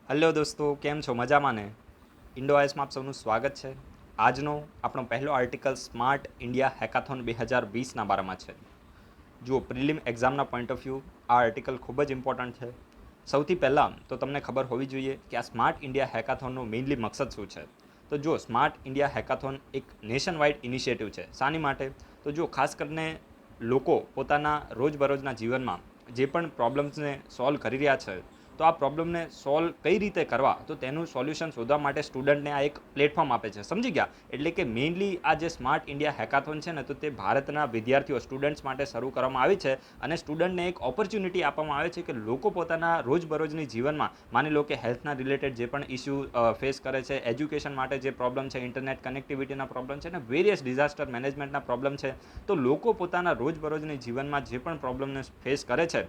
Hello દોસ્તો, કેમ છો? મજામાં ને? ઇન્ડો આઈસમાં આપ સૌનું સ્વાગત છે. આજનો આપણો પહેલો આર્ટિકલ સ્માર્ટ ઇન્ડિયા હેકાથોન 2020ના બારામાં છે. જુઓ, પ્રિલિમ એક્ઝામના પોઈન્ટ ઓફ વ્યૂ આ આર્ટિકલ ખૂબ જ ઇમ્પોર્ટન્ટ છે. સૌથી પહેલાં તો તમને ખબર હોવી જોઈએ કે આ સ્માર્ટ ઇન્ડિયા હેકાથોનનો મેઇનલી મકસદ શું છે. તો જો સ્માર્ટ ઇન્ડિયા હેકાથોન એક નેશન વાઇડ ઇનિશિયેટિવ છે. શાની માટે? તો જો ખાસ કરીને લોકો પોતાના રોજબરોજના જીવનમાં જે પણ પ્રોબ્લેમ્સને સોલ્વ કરી રહ્યા છે, તો આ પ્રોબ્લેમને સોલ્વ કઈ રીતે કરવા, તો તેનું સોલ્યુશન શોધવા માટે સ્ટુડન્ટને આ એક પ્લેટફોર્મ આપે છે. સમજી ગયા? એટલે કે મેઇનલી આ જે સ્માર્ટ ઇન્ડિયા હેકાથોન છે ને, તો તે ભારતના વિદ્યાર્થીઓ સ્ટુડન્ટ્સ માટે શરૂ કરવામાં આવી છે. અને સ્ટુડન્ટને એક ઓપોર્ચ્યુનિટી આપવામાં આવે છે કે લોકો પોતાના રોજબરોજની જીવનમાં માની લો કે હેલ્થના રિલેટેડ જે પણ ઇસ્યુ ફેસ કરે છે, એજ્યુકેશન માટે જે પ્રોબ્લેમ છે, ઇન્ટરનેટ કનેક્ટિવિટીના પ્રોબ્લેમ છે, અને વેરિયસ ડિઝાસ્ટર મેનેજમેન્ટના પ્રોબ્લેમ છે, તો લોકો પોતાના રોજબરોજની જીવનમાં જે પણ પ્રોબ્લેમને ફેસ કરે છે,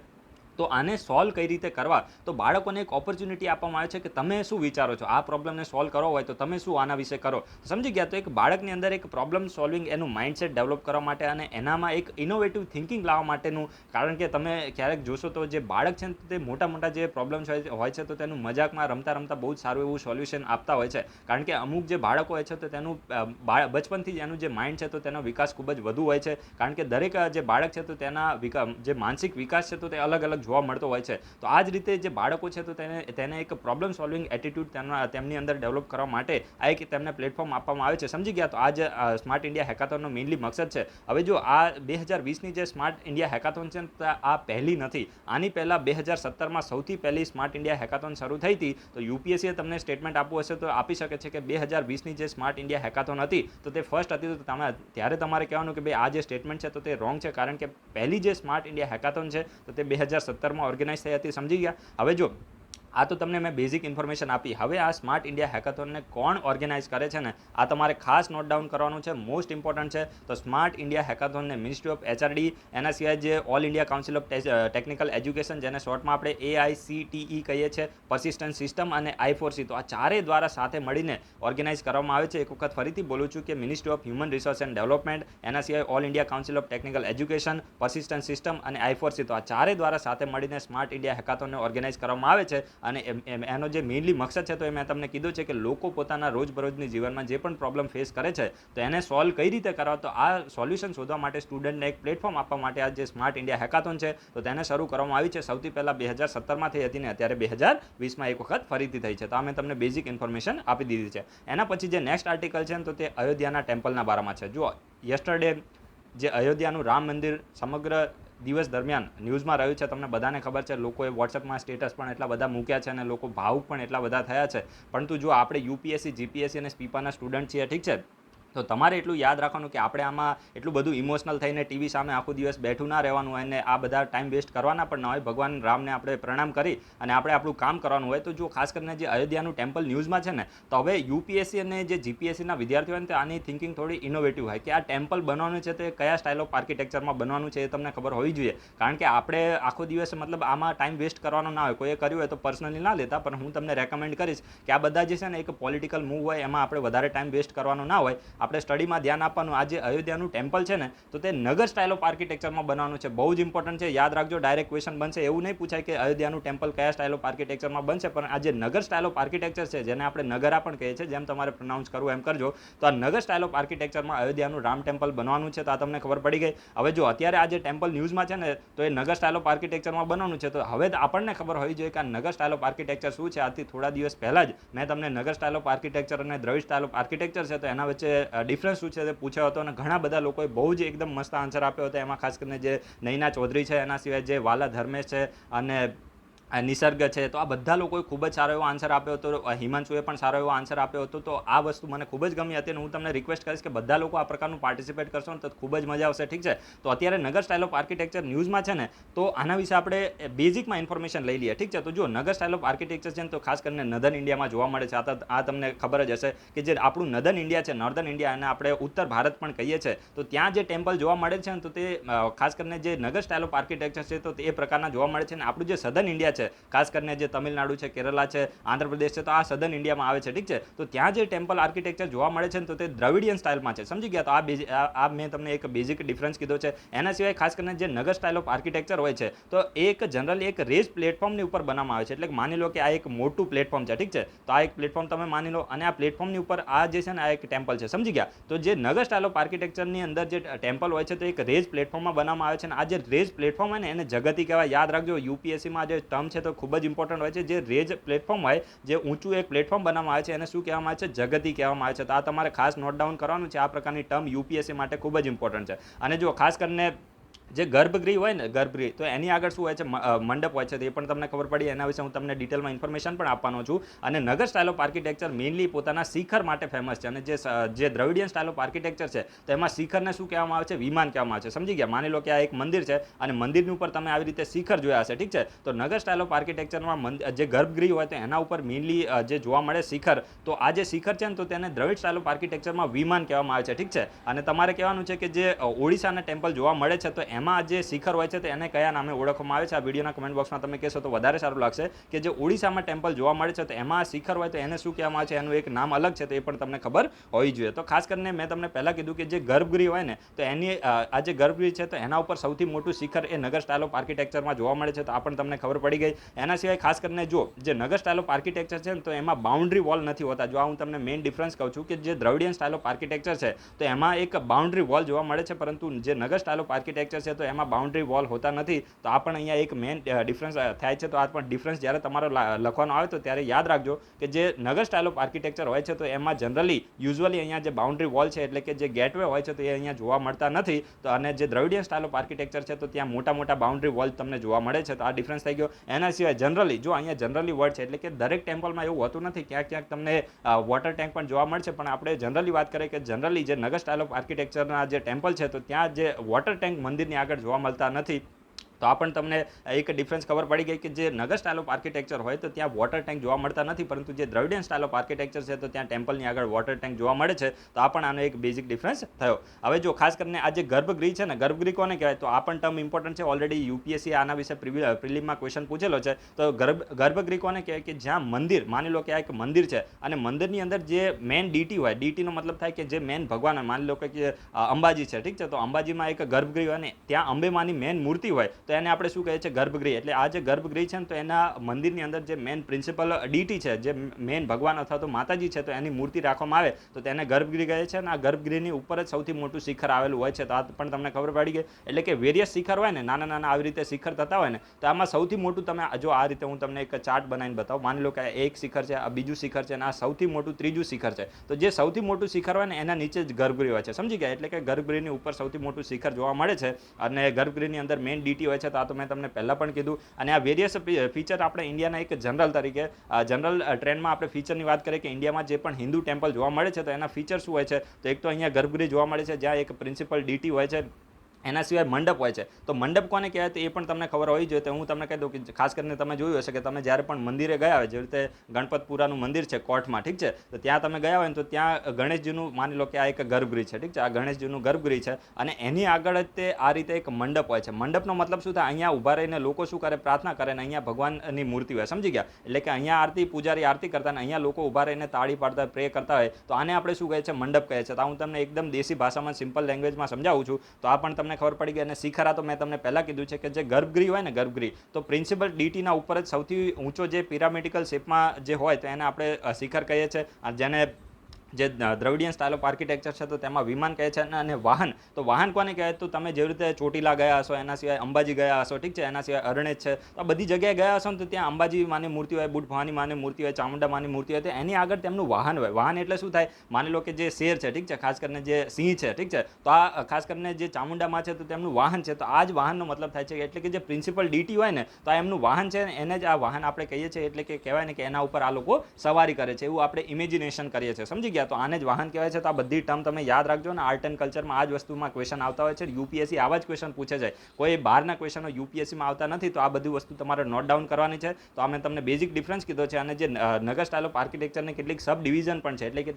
તો આને સોલ્વ કઈ રીતે કરવા, તો બાળકોને એક ઓપોર્ચ્યુનિટી આપવામાં આવે છે કે તમે શું વિચારો છો, આ પ્રોબ્લેમને સોલ્વ કરવો હોય તો તમે શું આના વિશે કરો. સમજી ગયા? તો એક બાળકની અંદર એક પ્રોબ્લેમ સોલ્વિંગ એનું માઇન્ડસેટ ડેવલપ કરવા માટે અને એનામાં એક ઇનોવેટિવ થિંકિંગ લાવવા માટેનું, કારણ કે તમે ક્યારેક જોશો તો જે બાળક છે તે મોટા મોટા જે પ્રોબ્લેમ્સ હોય છે, તો તેનું મજાકમાં રમતા રમતા બહુ જ સારું એવું સોલ્યુશન આપતા હોય છે. કારણ કે અમુક જે બાળકો હોય છે, તો તેનું બચપનથી જ એનું જે માઇન્ડ છે, તો તેનો વિકાસ ખૂબ જ વધુ હોય છે. કારણ કે દરેક જે બાળક છે, તો તેના જે માનસિક વિકાસ છે, તો તે અલગ અલગ જોવા મળતો હોય છે. તો આ જ રીતે જે બાળકો છે, તો તેને એક પ્રોબ્લેમ સોલ્વિંગ એટીટ્યુડ તેમની અંદર ડેવલપ કરવા માટે આ એક તેમને પ્લેટફોર્મ આપવામાં આવે છે. સમજી ગયા? તો આ જે સ્માર્ટ ઇન્ડિયા હેકાથોનનો મેઇનલી મકસદ છે. હવે જો આ 2020ની જે સ્માર્ટ ઇન્ડિયા હેકાથોન છે, આ પહેલી નથી. આની પહેલાં 2017માં સૌથી પહેલી સ્માર્ટ ઇન્ડિયા હેકાથોન શરૂ થઈ હતી. તો યુપીએસસીએ તમને સ્ટેટમેન્ટ આપવું હશે તો આપી શકે છે કે 2020ની જે સ્માર્ટ ઇન્ડિયા હેકાથોન હતી, તો તે ફર્સ્ટ હતી. તો ત્યારે તમારે કહેવાનું કે ભાઈ આ જે સ્ટેટમેન્ટ છે, તો તે રોંગ છે. કારણ કે પહેલી જે સ્માર્ટ ઇન્ડિયા હેકાથોન છે, તો તે 2017માં ઓર્ગેનાઇઝ થઈ હતી. સમજી ગયા? હવે જો આ તો તમને મેં બેઝિક ઇન્ફોર્મેશન આપી. હવે આ સ્માર્ટ ઇન્ડિયા હેકાથોનને કોણ ઓર્ગેનાઇઝ કરે છે ને, આ તમારે ખાસ નોટ ડાઉન કરવાનું છે. મોસ્ટ ઇમ્પોર્ટન્ટ છે. તો સ્માર્ટ ઇન્ડિયા હેકાથોનને મિનિસ્ટ્રી ઓફ એચઆરડી, એના સિવાય જે all India council of technical education, જેને શોર્ટમાં આપણે AICTE કહીએ છીએ, પર્સિસ્ટન્ટ સિસ્ટમ અને I4C, તો આ ચારેય દ્વારા સાથે મળીને ઓર્ગેનાઇઝ કરવામાં આવે છે. એક વખત ફરીથી બોલું છું કે ministry of human resource and development, એના સિવાય all India council of technical education, persistent system અને I4C, તો આ ચારેય દ્વારા સાથે મળીને સ્માર્ટ ઇન્ડિયા હેકાથોનને ઓર્ગેનાઇઝ કરવામાં આવે છે. અને એનો જે મેઇનલી મકસદ છે, તો એ મેં તમને કીધું છે કે લોકો પોતાના રોજબરોજની જીવનમાં જે પણ પ્રોબ્લેમ ફેસ કરે છે, તો એને સોલ્વ કઈ રીતે કરવા, તો આ સોલ્યુશન શોધવા માટે સ્ટુડન્ટને એક પ્લેટફોર્મ આપવા માટે આ જે સ્માર્ટ ઇન્ડિયા હેકાથોન છે, તો તેને શરૂ કરવામાં આવી છે. સૌથી પહેલાં 2017માં થઈ હતી ને અત્યારે 2020માં એક વખત ફરીથી થઈ છે. તો આ મેં તમને બેઝિક ઇન્ફોર્મેશન આપી દીધી છે. એના પછી જે નેક્સ્ટ આર્ટિકલ છે, તો તે અયોધ્યાના ટેમ્પલના બારામાં છે. જુઓ, યસ્ટરડે જે અયોધ્યાનું રામ મંદિર સમગ્ર દિવસ દરમિયાન ન્યૂઝમાં રહ્યું છે. તમને બધાને ખબર છે, લોકોએ વોટ્સઅપમાં સ્ટેટસ પણ એટલા બધા મૂક્યા છે અને લોકો ભાવુક પણ એટલા બધા થયા છે. પરંતુ જો આપણે યુપીએસસી, જીપીએસસી અને સ્પીપાના સ્ટુડન્ટ છીએ, ઠીક છે, તો તમારે એટલું યાદ રાખવાનું કે આપણે આમાં એટલું બધું ઇમોશનલ થઈને ટીવી સામે આખો દિવસ બેઠું ના રહેવાનું હોય અને આ બધા ટાઈમ વેસ્ટ કરવાના પણ ના હોય. ભગવાન રામને આપણે પ્રણામ કરી અને આપણે આપણું કામ કરવાનું હોય. તો જો ખાસ કરીને જે અયોધ્યાનું ટેમ્પલ ન્યૂઝમાં છે ને, તો હવે યુપીએસસી અને જે જીપીએસસીના વિદ્યાર્થીઓ હોય ને, તો આની થિંકિંગ થોડી ઇનોવેટિવ હોય કે આ ટેમ્પલ બનવાનું છે, તે કયા સ્ટાઇલ ઓફ આર્કિટેક્ચરમાં બનવાનું છે, એ તમને ખબર હોવી જોઈએ. કારણ કે આપણે આખો દિવસ મતલબ આમાં ટાઈમ વેસ્ટ કરવાનો ના હોય. કોઈએ કર્યું હોય તો પર્સનલી ના લેતા, પણ હું તમને રેકમેન્ડ કરીશ કે આ બધા જે છે ને, એક પોલિટિકલ મૂવ હોય, એમાં આપણે વધારે ટાઈમ વેસ્ટ કરવાનો ના હોય. આપણે સ્ટડીમાં ધ્યાન આપવાનું. આ જે અયોધ્યાનું ટેમ્પલ છે ને, તો તે નગર સ્ટાઇલ ઓફ આર્કિટેક્ચરમાં બનવાનું છે. બહુ જ ઇમ્પોર્ટન્ટ છે, યાદ રાખજો. ડાયરેક્ટ ક્વેશ્ચન બનશે, એવું નહીં પૂછાય કે અયોધ્યાનું ટેમ્પલ કયા સ્ટાઇલ ઓફ આર્કિટેક્ચરમાં બનશે, પણ આ જે નગર સ્ટાઇલ ઓફ આર્કિટેક્ચર છે, જેને આપણે નગરા પણ કહીએ છીએ, જેમ તમારે પ્રોનાઉન્સ કરવું એમ કરજો, તો આ નગર સ્ટાઇલ ઓફ આર્કિટેક્ચરમાં અયોધ્યાનું રામ ટેમ્પલ બનવાનું છે. તો આ તમને ખબર પડી ગઈ. હવે જો અત્યારે આ જે ટેમ્પલ ન્યૂઝમાં છે ને, તો એ નગર સ્ટાઇલ ઓફ આર્કિટેક્ચરમાં બનવાનું છે. તો હવે આપણને ખબર હોવી જોઈએ કે આ નગર સ્ટાઇલ ઓફ આર્કિટેક્ચર શું છે. આજથી થોડા દિવસ પહેલા જ મેં તમને નગર સ્ટાઇલ ઓફ આર્કિટેક્ચર અને દ્રવિડ સ્ટાઇલ ઓફ આર્કિટેક્ચર છે, તો એના વચ્ચે ડિફરન્સ શું છે તે પૂછ્યો હતો અને ઘણા બધા લોકોએ બહુ જ એકદમ મસ્ત આન્સર આપ્યો હતો. એમાં ખાસ કરીને જે નૈના ચૌધરી છે, એના સિવાય જે વાલા ધર્મેશ છે અને નિસર્ગ છે, તો આ બધા લોકોએ ખૂબ જ સારો એવો આન્સર આપ્યો હતો. હિમાંશુએ પણ સારો એવો આન્સર આપ્યો હતો. તો આ વસ્તુ મને ખૂબ જ ગમી હતી અને હું તમને રિક્વેસ્ટ કરીશ કે બધા લોકો આ પ્રકારનું પાર્ટિસિપેટ કરશો ને, તો ખૂબ જ મજા આવશે, ઠીક છે. તો અત્યારે નગર સ્ટાઇલ ઓફ આર્કિટેક્ચર ન્યૂઝમાં છે ને, તો આના વિશે આપણે બેઝિકમાં ઇન્ફોર્મેશન લઈ લઈએ, ઠીક છે. તો જો નગર સ્ટાઇલ ઓફ આર્કિટેક્ચર છે ને, તો ખાસ કરીને નર્ધન ઇન્ડિયામાં જોવા મળે છે. આ તમને ખબર જ હશે કે જે આપણું નર્ધન ઇન્ડિયા છે, નોર્ધન ઇન્ડિયા, અને આપણે ઉત્તર ભારત પણ કહીએ છીએ, તો ત્યાં જે ટેમ્પલ જોવા મળે છે ને, તો તે ખાસ કરીને જે નગર સ્ટાઇલ ઓફ આર્કિટેક્ચર છે, તો તે એ પ્રકારના જોવા મળે છે. અને આપણું જે સધન ઇન્ડિયા છે, ખાસ કરીને જે તમિલનાડુ છે, કેરલા છે, આંધ્રપ્રદેશ છે, તો આ સદર્ન ઇન્ડિયામાં આવે છે, ઠીક છે. તો ત્યાં જે ટેમ્પલ આર્કિટેક્ચર જોવા મળે છે ને, તો તે દ્રવિડિયન સ્ટાઇલમાં છે, સમજી ગયા. તો આ મેં તમને એક બેઝિક ડિફરન્સ કીધો છે. એના સિવાય ખાસ કરીને જે નગર સ્ટાઇલ ઓફ આર્કિટેક્ચર હોય છે, તો એક જનરલી એક રેઝ પ્લેટફોર્મની ઉપર બનાવવામાં આવે છે. એટલે કે માની લો કે આ એક મોટું પ્લેટફોર્મ છે, ઠીક છે. તો આ એક પ્લેટફોર્મ તમે માની લો, અને આ પ્લેટફોર્મની ઉપર આ જે છે ને આ એક ટેમ્પલ છે, સમજી ગયા. તો જે નગર સ્ટાઇલ ઓફ આર્કિટેક્ચરની અંદર જે ટેમ્પલ હોય છે, તો એક રેઝ પ્લેટફોર્મમાં બનાવવામાં આવે છે. અને આ જે રેઝ પ્લેટફોર્મ હોય ને એને જગતી કહેવાય. યાદ રાખજો, યુપીએસસીમાં જે ટર્મ છે તો ખૂબ જ ઇમ્પોર્ટન્ટ હોય છે. જે રેઝ પ્લેટફોર્મ હોય, જે ઊંચું એક પ્લેટફોર્મ બનાવવામાં આવે છે, એને શું કહેવામાં આવે છે? જગતી કહેવામાં આવે છે. તો આ તમારે ખાસ નોટ ડાઉન કરવાનું છે. આ પ્રકારની ટર્મ યુપીએસસી માટે ખૂબ જ ઇમ્પોર્ટન્ટ છે. અને જો ખાસ કરીને જે ગર્ભગૃહ હોય ને, ગર્ભગૃહ, તો એની આગળ શું હોય છે? મંડપ હોય છે. તો એ પણ તમને ખબર પડી. એના વિશે હું તમને ડિટેલમાં ઇન્ફોર્મેશન પણ આપવાનો છું. અને નગર સ્ટાઇલ ઓફ આર્કિટેક્ચર મેઇનલી પોતાના શિખર માટે ફેમસ છે. અને જે દ્રવિડિયન સ્ટાઇલ ઓફ આર્કિટેક્ચર છે, તો એમાં શિખરને શું કહેવામાં આવે છે? વિમાન કહેવામાં આવે છે, સમજી ગયા. માની લો કે આ એક મંદિર છે, અને મંદિરની ઉપર તમે આવી રીતે શિખર જોયા હશે, ઠીક છે. તો નગર સ્ટાઇલ ઓફ આર્કિટેક્ચરમાં જે ગર્ભગૃહ હોય, તો એના ઉપર મેઇનલી જે જોવા મળે શિખર, તો આ જે શિખર છે ને, તો તેને દ્રવિડ સ્ટાઇલ ઓફ આર્કિટેક્ચરમાં વિમાન કહેવામાં આવે છે, ઠીક છે. અને તમારે કહેવાનું છે કે જે ઓડિશાના ટેમ્પલ જોવા મળે છે, તો એમાં જે શિખર હોય છે, તો એને કયા નામે ઓળખવામાં આવે છે? આ વિડીયોના કમેન્ટ બોક્સમાં તમે કહેશો તો વધારે સારું લાગશે. કે જે ઓડિશામાં ટેમ્પલ જોવા મળે છે, તો એમાં શિખર હોય, તો એને શું કહેવામાં આવે છે? એનું એક નામ અલગ છે, તો એ પણ તમને ખબર હોવી જોઈએ. તો ખાસ કરીને મેં તમને પહેલાં કીધું કે જે ગર્ભગૃહ હોય ને, તો એની આ જે ગર્ભગૃહ છે, તો એના ઉપર સૌથી મોટું શિખર એ નગર સ્ટાઇલ ઓફ આર્કિટેક્ચરમાં જોવા મળે છે. તો આ પણ તમને ખબર પડી ગઈ. એના સિવાય ખાસ કરીને જો જે નગર સ્ટાઇલ ઓફ આર્કિટેક્ચર છે ને, તો એમાં બાઉન્ડ્રી વોલ નથી હોતા. જો હું તમને મેઇન ડિફરન્સ કહું છું કે જે દ્રવિડિયન સ્ટાઇલ ઓફ આર્કિટેક્ચર છે, તો એમાં એક બાઉન્ડ્રી વોલ જોવા મળે છે, પરંતુ જે નગર સ્ટાઇલ ઓફ આર્કિટેક્ચર છે, તો એમાં બાઉન્ડ્રી વોલ હોતા નથી. તો આ પણ અહીંયા એક મેઇન ડિફરન્સ થાય છે. તો આ પણ ડિફરન્સ જ્યારે તમારો લખવાનો આવે તો ત્યારે યાદ રાખજો કે જે નગર સ્ટાઇલ ઓફ આર્કિટેક્ચર હોય છે, તો એમાં જનરલી યુઝ્યુઅલી અહીંયા જે બાઉન્ડ્રી વોલ છે, એટલે કે જે ગેટવે હોય છે, તો એ અહીંયા જોવા મળતા નથી. તો અને જે દ્રવિડિયન સ્ટાઇલ ઓફ આર્કિટેક્ચર છે, તો ત્યાં મોટા મોટા બાઉન્ડ્રી વોલ તમને જોવા મળે છે. તો આ ડિફરન્સ થઈ ગયો. એના સિવાય જનરલી જો અહીંયા જનરલી વર્ડ છે, એટલે કે દરેક ટેમ્પલમાં એવું હોતું નથી. ક્યાંક ક્યાંક તમને વોટર ટેન્ક પણ જોવા મળશે, પણ આપણે જનરલી વાત કરીએ કે જનરલી જે નગર સ્ટાઇલ ઓફ આર્કિટેક્ચરના જે ટેમ્પલ છે, તો ત્યાં જે વોટર ટેન્ક મંદિરની આગળ જોવા મળતા નથી. તો આ પણ તમને એક ડિફરન્સ ખબર પડી ગઈ કે જે નગર સ્ટાઇલ ઓફ આર્કિટેક્ચર હોય, તો ત્યાં વોટર ટેન્ક જોવા મળતા નથી, પરંતુ જે દ્રવિડિયન સ્ટાઇલ ઓફ આર્કિટેક્ચર છે, તો ત્યાં ટેમ્પલની આગળ વોટર ટેન્ક જોવા મળે છે. તો આ પણ આનો એક બેઝિક ડિફરન્સ થયો. હવે જો ખાસ કરીને આ જે ગર્ભગૃહ છે ને, ગર્ભગૃહ કોને કહેવાય? તો આ પણ ટર્મ ઇમ્પોર્ટન્ટ છે. ઓલરેડી યુપીએસસી આના વિશે પ્રિલિમમાં ક્વેશ્ચન પૂછેલો છે. તો ગર્ભગૃહ કોને કહેવાય? કે જ્યાં મંદિર, માની લો કે આ એક મંદિર છે, અને મંદિરની અંદર જે મેન ડીટી હોય, ડીટીનો મતલબ થાય કે જે મેન ભગવાન હોય. માની લો કે અંબાજી છે, ઠીક છે. તો અંબાજીમાં એક ગર્ભગૃહ હોય ને, ત્યાં અંબેમાની મેન મૂર્તિ હોય, તો એને આપણે શું કહે છે? ગર્ભગૃહ. એટલે આ જે ગર્ભગૃહ છે ને, તો એના મંદિરની અંદર જે મેન પ્રિન્સિપલ ડીટી છે, જે મેન ભગવાન અથવા તો માતાજી છે, તો એની મૂર્તિ રાખવામાં આવે, તો તેને ગર્ભગૃહ કહે છે. અને આ ગર્ભગૃહની ઉપર જ સૌથી મોટું શિખર આવેલું હોય છે. તો આ પણ તમને ખબર પડી ગઈ. એટલે કે વેરિયસ શિખર હોય ને, નાના નાના આવી રીતે શિખર થતા હોય ને, તો આમાં સૌથી મોટું તમે જો આ રીતે હું તમને એક ચાર્ટ બનાવીને બતાવું. માની લો કે એક શિખર છે, આ બીજું શિખર છે, અને આ સૌથી મોટું ત્રીજું શિખર છે. તો જે સૌથી મોટું શિખર હોય ને, એના નીચે જ ગર્ભગૃહ હોય છે, સમજી ગયા. એટલે કે ગર્ભગૃહની ઉપર સૌથી મોટું શિખર જોવા મળે છે, અને ગર્ભગૃહની અંદર મેન ડીટી હોય છે. તો આ તો મેં તમને પહેલાં પણ કીધું. અને આ વેરિયસ ફીચર આપણે ઇન્ડિયાના એક જનરલ તરીકે જનરલ ટ્રેન્ડમાં આપણે ફીચરની વાત કરીએ કે ઇન્ડિયામાં જે પણ હિન્દુ ટેમ્પલ જોવા મળે છે, તો એના ફીચર શું હોય છે? તો એક તો અહીંયા ગર્ભગૃહ જોવા મળે છે, જ્યાં એક પ્રિન્સિપલ ડીટી હોય છે. એના સિવાય મંડપ હોય છે. તો મંડપ કોને કહેવાય? તો એ પણ તમને ખબર હોવી જોઈએ. તો હું તમને કહી દઉં કે ખાસ કરીને તમે જોયું હશે કે તમે જ્યારે પણ મંદિરે ગયા હોય, જેવી રીતે ગણપતપુરાનું મંદિર છે કોટમાં, ઠીક છે. તો ત્યાં તમે ગયા હોય ને, તો ત્યાં ગણેશજીનું માની લો કે આ એક ગર્ભગૃહ છે, ઠીક છે. આ ગણેશજીનું ગર્ભગૃહ છે, અને એની આગળ જ તે આ રીતે એક મંડપ હોય છે. મંડપનો મતલબ શું થાય? અહીંયા ઊભા રહીને લોકો શું કરે? પ્રાર્થના કરે, અને અહીંયા ભગવાનની મૂર્તિ હોય, સમજી ગયા. એટલે કે અહીંયા આરતી પૂજારી આરતી કરતા, અને અહીંયા લોકો ઊભા રહીને તાળી પાડતા, પ્રે કરતા હોય, તો આને આપણે શું કહે છે? મંડપ કહે છે. તો હું તમને એકદમ દેશી ભાષામાં સિમ્પલ લેંગ્વેજમાં સમજાવું છું. તો આ પણ તમને ખબર પડી ગઈ. અને શિખર તો મેં તમને પહેલાં કીધું છે કે જે ગર્ભગૃહ હોય ને, ગર્ભગૃહ, તો પ્રિન્સિપલ ડીટીના ઉપર જ સૌથી ઊંચો જે પિરામિડિકલ શેપમાં જે હોય, તો એને આપણે શિખર કહીએ છીએ. જેને જે દ્રવિડિયન સ્ટાઇલ ઓફ આર્કિટેક્ચર છે, તો તેમાં વિમાન કહે છે. અને વાહન, તો વાહન કોને કહેવાય? તો તમે જેવી રીતે ચોટીલા ગયા હશો, એના સિવાય અંબાજી ગયા હશો, ઠીક છે. એના સિવાય અરણેજ છે, તો આ બધી જગ્યાએ ગયા હશો ને, તો ત્યાં અંબાજી માની મૂર્તિ હોય, બુટ ભવાની માની મૂર્તિ હોય, ચામુંડા માની મૂર્તિ હોય, તો એની આગળ તેમનું વાહન હોય. વાહન એટલે શું થાય? માની લો કે જે શેર છે, ઠીક છે, ખાસ કરીને જે સિંહ છે, ઠીક છે. તો આ ખાસ કરીને જે ચામુંડામાં છે, તો તેમનું વાહન છે. તો આ જ વાહનનો મતલબ થાય છે. એટલે કે જે પ્રિન્સિપલ ડીટી હોય ને, તો આ એમનું વાહન છે, એને જ આ વાહન આપણે કહીએ છીએ. એટલે કે કહેવાય ને કે એના ઉપર આ લોકો સવારી કરે છે, એવું આપણે ઇમેજિનેશન કરીએ છીએ, સમજી ગયા. ગયા તો આને જ વાહન કહેવાય છે. તો આ બધી ટર્મ તમે યાદ રાખજો ને. આર્ટ એન્ડ કલ્ચરમાં આ જ વસ્તુમાં ક્વેશ્ચન આવતા હોય છે. યુપીએસસી આવા જ ક્વેશ્ચન પૂછે છે, કોઈ બહારના ક્વેશ્ચનો યુપીએસસીમાં આવતા નથી. તો આ બધી વસ્તુ તમારે નોટ ડાઉન કરવાની છે. તો અમે તમને બેઝિક ડિફરન્સ કીધો છે. અને જે નગર સ્ટાઇલ ઓફ આર્કિટેક્ચરની કેટલીક સબ ડિવિઝન પણ છે, એટલે કે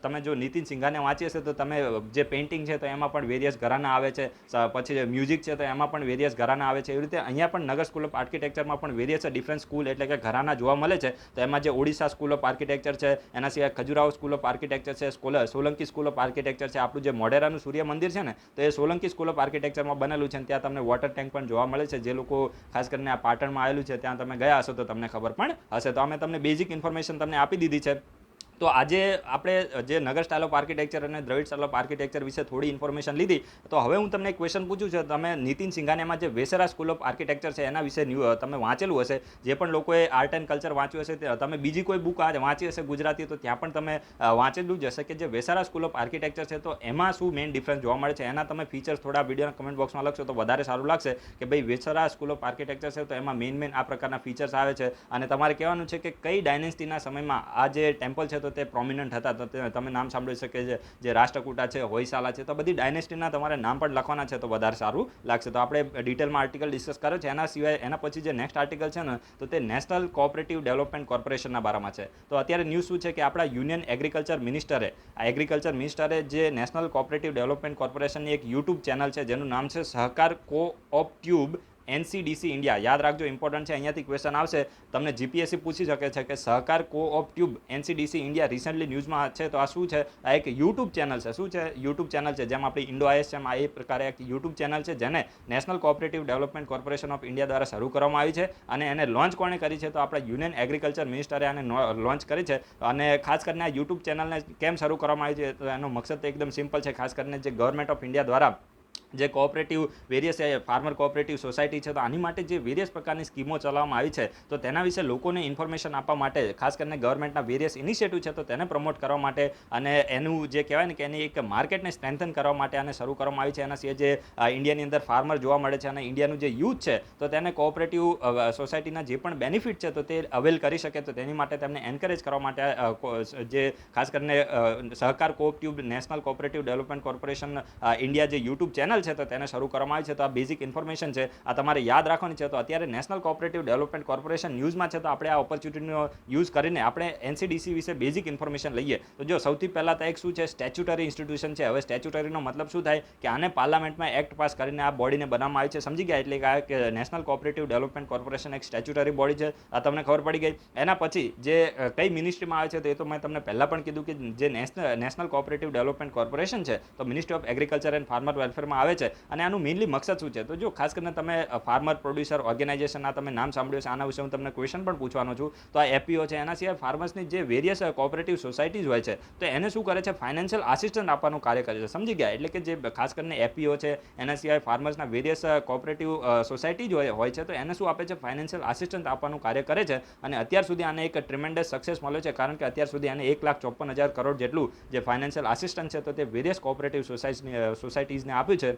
તમે જો નીતિન સિંઘાને વાંચી હશે તો તમે જે પેઇન્ટિંગ છે તો એમાં પણ વેરિયસ ઘરાના આવે છે, પછી મ્યુઝિક છે તો એમાં પણ વેરિયસ ઘરાના આવે છે. એવી રીતે અહીંયા પણ નગર સ્કૂલ ઓફ આર્કિટેક્ચરમાં પણ વેરિયસ ડિફરન્ટ સ્કૂલ એટલે કે ઘરાના જોવા મળે છે. તો એમાં જે ઓડિશા સ્કૂલ ઓફ આર્કિટેક્ચર છે, એના સિવાય ખજુરાહો સ્કૂલ ઓફ આર્કિટેક્ચર છે, સોલંકી સ્કૂલ ઓફ આર્કિટેક્ચર છે, આપણું જે મોઢેરાનું સૂર્ય મંદિર છે ને તો એ સોલંકી સ્કૂલ ઓફ આર્કિટેક્ચરમાં બનેલું છે. ત્યાં તમને વોટર ટેન્ક પણ જોવા મળે છે. જે લોકો ખાસ કરીને આ પાટણમાં આવેલું છે ત્યાં તમે ગયા હશો તો તમને ખબર પણ હશે. તો અમે તમને બેઝિક ઇન્ફોર્મેશન તમને આપી દીધી છે. તો આજે આપણે જે નગર સ્ટાઇલ ઓફ આર્કિટેક્ચર અને દ્રવિડ સ્ટાઇલ ઓફ આર્કિટેક્ચર વિશે થોડી ઇન્ફોર્મેશન લીધી. તો હવે હું તમને એક ક્વેશ્ચન પૂછું છું. તમે નીતિન સિંઘાનિયામાં જે વેસરા સ્કૂલ ઓફ આર્કિટેક્ચર છે એના વિશે તમે વાંચેલું હશે. જે પણ લોકોએ આર્ટ એન્ડ કલ્ચર વાંચ્યું હશે, તમે બીજી કોઈ બુક આજે વાંચી હશે ગુજરાતી, તો ત્યાં પણ તમે વાંચેલું જ હશે કે જે વેસરા સ્કૂલ ઓફ આર્કિટેક્ચર છે તો એમાં શું મેઇન ડિફરન્સ જોવા મળે છે. એના તમે ફીચર્સ થોડા વિડીયોના કમેન્ટ બોક્સમાં લખશો તો વધારે સારું લાગશે કે ભાઈ વેસરા સ્કૂલ ઓફ આર્કિટેક્ચર છે તો એમાં મેઇન આ પ્રકારના ફીચર્સ આવે છે. અને તમારે કહેવાનું છે કે કઈ ડાયનેસ્ટીના સમયમાં આ જે ટેમ્પલ છે તો તે પ્રોમિનન્ટ હતા. તો તમે નામ સાંભળી શકે જે રાષ્ટ્રકૂટા છે, હોયસાલા છે, તો બધી ડાયનેસ્ટીના તમારે નામ પણ લખવાના છે તો વધારે સારું લાગશે. તો આપણે ડિટેલમાં આર્ટિકલ ડિસ્કસ કર્યો છે. એના સિવાય એના પછી જે નેક્સ્ટ આર્ટિકલ છે ને તો તે નેશનલ કોઓપરેટિવ ડેવલપમેન્ટ કોર્પોરેશનના બારામાં છે. તો અત્યારે ન્યૂઝ શું છે કે આપણા યુનિયન એગ્રીકલ્ચર મિનિસ્ટરે જે નેશનલ કોઓપરેટિવ ડેવલપમેન્ટ કોર્પોરેશનની એક યુટ્યુબ ચેનલ છે જેનું નામ છે સહકાર કોઓપટ્યુબ NCDC ઇન્ડિયા. યાદ રાખજો, ઇમ્પોર્ટન્ટ છે. અહીંયાથી ક્વેશ્ચન આવશે, તમને જીપીએસસી પૂછી શકે છે કે સહકાર કોઓપટ્યુબ NCDC ઇન્ડિયા રિસેન્ટલી ન્યૂઝમાં છે તો આ શું છે? આ એક યુટ્યુબ ચેનલ છે. શું છે? યુટ્યુબ ચેનલ છે. જેમ આપણી ઇન્ડો આઈએસ છે આ એ પ્રકારે એક યુટ્યુબ ચેનલ છે જેને national cooperative development corporation of India દ્વારા શરૂ કરવામાં આવી છે. અને એને લોન્ચ કોણે કરી છે? તો આપણા યુનિયન એગ્રીકલ્ચર મિનિસ્ટરે આને લોન્ચ કરી છે. અને ખાસ કરીને આ યુટ્યુબ ચેનલને કેમ શરૂ કરવામાં આવી છે તો એનો મકસદ તો એકદમ સિમ્પલ છે. ખાસ કરીને જે ગવર્મેન્ટ ઓફ ઇન્ડિયા દ્વારા જે cooperative various farmer cooperative society છે તો આની માટે જે વેરિયસ પ્રકારની સ્કીમો ચલાવવામાં આવી છે તો તેના વિશે લોકોને ઇન્ફોર્મેશન આપવા માટે, ખાસ કરીને ગવર્મેન્ટના વેરિયસ ઇનિશિયેટિવ છે તો તેને પ્રમોટ કરવા માટે અને એનું જે કહેવાય ને કે એની એક માર્કેટને સ્ટ્રેન્થન કરવા માટે આને શરૂ કરવામાં આવી છે. એના સિવાય જે ઇન્ડિયાની અંદર ફાર્મર જોવા મળે છે અને ઇન્ડિયાનું જે યુથ છે તો તેને કોઓપરેટિવ સોસાયટીના જે પણ બેનિફિટ છે તો તે અવેલ કરી શકે. તો તેની માટે તેમને એન્કરેજ કરવા માટે જે ખાસ કરીને સહકાર કોઓપટ્યુબ national cooperative development corporation India જે યુટ્યુબ ચેનલ છે તો તેને શરૂ કરવામાં આવી છે. તો આ બેઝિક ઇન્ફોર્મેશન છે, આ તમારે યાદ રાખવાની છે. તો અત્યારે નેશનલ કોઓપરેટિવ ડેવલપમેન્ટ કોર્પોરેશન ન્યૂઝમાં છે તો આપણે આ ઓપોર્ચ્યુનિટીનો યુઝ કરીને આપણે NCDC વિશે બેઝિક ઇન્ફોર્મેશન લઈએ. તો જો સૌથી પહેલાં તો એક શું છે, સ્ટેચ્યુટરી ઇન્સ્ટિટ્યુશન છે. હવે સ્ટેચ્યુટરીનો મતલબ શું થાય કે આને પાર્લામેન્ટમાં એક્ટ પાસ કરીને આ બોડીને બનાવવામાં આવી છે. સમજી ગયા? એટલે કે નેશનલ કોઓપરેટિવ ડેવલપમેન્ટ કોર્પોરેશન એક સ્ટેચ્યુટરી બોડી છે. આ તમને ખબર પડી ગઈ. એના પછી જે કઈ મિનિસ્ટ્રીમાં આવે છે તો એ તો મેં તમને પહેલાં પણ કીધું કે જે નેશનલ કોઓપરેટિવ ડેવલપમેન્ટ કોર્પોરેશન છે તો ministry of agriculture and farmer વેલફેરમાં આવે છે. અને આનું મેઇનલી મકસદ શું છે? તો જો ખાસ કરીને તમે ફાર્મર પ્રોડ્યુસર ઓર્ગેનાઇઝેશનના તમે નામ સાંભળ્યું છે, આના વિશે હું તમને ક્વેશ્ચન પણ પૂછવાનો છું. તો આ FPO છે. એના સિવાય ફાર્મર્સની જે વેરિયસ કોઓપરેટિવ સોસાયટીઝ હોય છે તો એને શું કરે છે? ફાઇનાન્શિયલ આસિસ્ટન્ટ આપવાનું કાર્ય કરે છે. સમજી ગયા? એટલે કે જે ખાસ કરીને FPO છે એના સિવાય ફાર્મર્સના વેરિયસ કોઓપરેટિવ સોસાયટીઝ હોય છે તો એને શું આપે છે? ફાઇનાન્શિયલ આસિસ્ટન્ટ આપવાનું કાર્ય કરે છે. અને અત્યાર સુધી આને એક ટ્રીમેન્ડસ સક્સેસ મળ્યો છે, કારણ કે અત્યાર સુધી આને 1,54,000 કરોડ જેટલું જે ફાઇનાન્શિયલ આસિસ્ટન્ટ છે તો તે વેરિયસ કોઓપરેટિવ સોસાયટીઝને આપ્યું છે.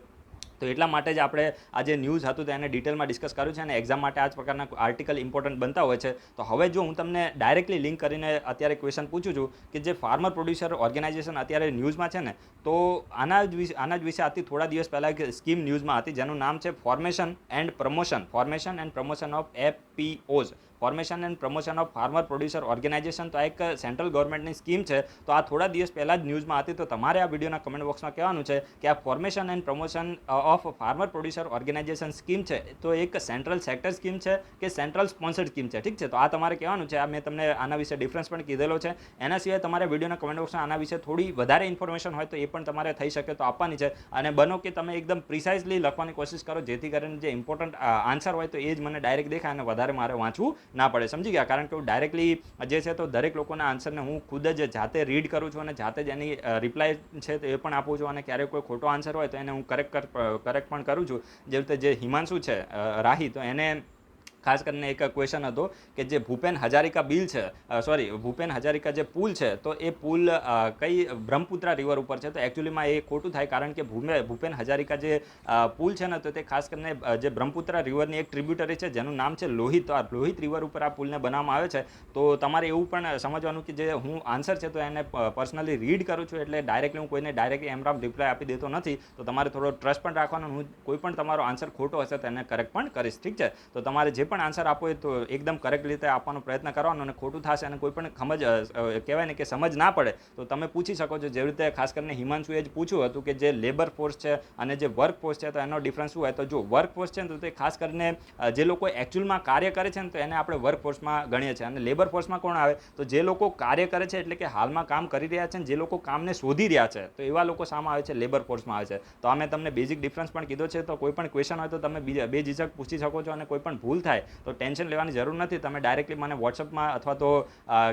તો એટલા માટે જ આપણે આ જે ન્યૂઝ હતું તો એને ડિટેલમાં ડિસ્કસ કર્યું છે. અને એક્ઝામ માટે આ જ પ્રકારના આર્ટિકલ ઇમ્પોર્ટન્ટ બનતા હોય છે. તો હવે જો હું તમને ડાયરેક્ટલી લિંક કરીને અત્યારે ક્વેશ્ચન પૂછું છું કે જે ફાર્મર પ્રોડ્યુસર ઓર્ગેનાઇઝેશન અત્યારે ન્યૂઝમાં છે ને તો આના જ વિશે આથી થોડા દિવસ પહેલાં એક સ્કીમ ન્યૂઝમાં હતી જેનું નામ છે formation and promotion of FPOs, formation and promotion of farmer producer organisation. તો આ એક સેન્ટ્રલ ગવર્મેન્ટની સ્કીમ છે. તો આ થોડા દિવસ પહેલાં જ ન્યૂઝમાં હતી. તો તમારે આ વિડીયોના કમેન્ટ બોક્સમાં કહેવાનું છે કે આ formation and promotion of farmer producer organisation scheme છે તો એક સેન્ટ્રલ સેક્ટર સ્કીમ છે કે સેન્ટ્રલ સ્પોન્સર્ડ સ્કીમ છે. ઠીક છે? તો આ તમારે કહેવાનું છે. આ મેં તમને આના વિશે ડિફરન્સ પણ કીધેલો છે. એના સિવાય તમારે વિડીયોના કમેન્ટ બોક્સમાં આના વિશે થોડી વધારે ઇન્ફોર્મેશન હોય તો એ પણ તમારે થઈ શકે તો આપવાની છે. અને બનો કે તમે એકદમ પ્રિસાઇઝલી લખવાની કોશિશ કરો જેથી કરીને જે ઇમ્પોર્ટન્ટ આન્સર હોય તો એ જ મને ડાયરેક્ટ દેખાય અને વધારે મારે વાંચવું ના પડે. સમજી ગયા? કારણ કે ડાયરેક્ટલી જે છે તો દરેક લોકોના આન્સરને હું ખુદ જ જાતે રીડ કરું છું અને જાતે જ એની રિપ્લાય છે તો એ પણ આપું છું. અને ક્યારેક કોઈ ખોટો આન્સર હોય તો એને હું કરેક્ટ પણ કરું છું. જેવી રીતે જે હિમાંશુ છે રાહી, તો એને ખાસ કરીને એક ક્વેશ્ચન હતો કે જે ભૂપેન હજારિકા બિલ છે, ભૂપેન હજારિકા જે પુલ છે તો એ પુલ કઈ બ્રહ્મપુત્રા રિવર ઉપર છે. તો એકચ્યુઅલીમાં એ ખોટું થાય, કારણ કે ભૂપેન હજારિકા જે પુલ છે ને તો તે ખાસ કરીને જે બ્રહ્મપુત્રા રિવરની એક ટ્રિબ્યુટરી છે જેનું નામ છે લોહિત. તો આ લોહિત રિવર ઉપર આ પુલને બનાવવામાં આવે છે. તો તમારે એવું પણ સમજવાનું કે જે હું આન્સર છે તો એને પર્સનલી રીડ કરું છું, એટલે ડાયરેક્ટલી હું કોઈને ડાયરેક્ટલી એમ રિપ્લાય આપી દેતો નથી. તો તમારે થોડો ટ્રસ્ટ પણ રાખવાનો. હું કોઈ પણ તમારો આન્સર ખોટો હશે તો એને કરેક્ટ પણ કરીશ, ઠીક છે. તો તમારે જે પણ આન્સર આપો તો એકદમ કરેક્ટ રીતે આપવાનો પ્રયત્ન કરવાનો, અને ખોટું થશે અને કોઈ પણ કહેવાય ને કે સમજ ના પડે તો તમે પૂછી શકો છો. જેવી રીતે ખાસ કરીને હિમાંશુએ જ પૂછ્યું હતું કે જે લેબર ફોર્સ છે અને જે વર્ક ફોર્સ છે તો એનો ડિફરન્સ શું હોય. તો જો વર્ક ફોર્સ છે ને તો તે ખાસ કરીને જે લોકો એકચ્યુઅલમાં કાર્ય કરે છે ને તો એને આપણે વર્ક ફોર્સમાં ગણીએ છીએ, અને લેબર ફોર્સમાં કોણ આવે તો જે લોકો કાર્ય કરે છે, એટલે કે હાલમાં કામ કરી રહ્યા છે ને જે લોકો કામને શોધી રહ્યા છે તો એવા લોકો સામે આવે છે, લેબર ફોર્સમાં આવે છે. તો આ મેં તમને બેઝિક ડિફરન્સ પણ કીધો છે. તો કોઈ પણ ક્વેશ્ચન હોય તો તમે બે ઝીઝક પૂછી શકો છો, અને કોઈ પણ ભૂલ થાય તો ટેન્શન લેવાની જરૂર નથી. તમે ડાયરેક્ટલી મને વોટ્સઅપમાં અથવા તો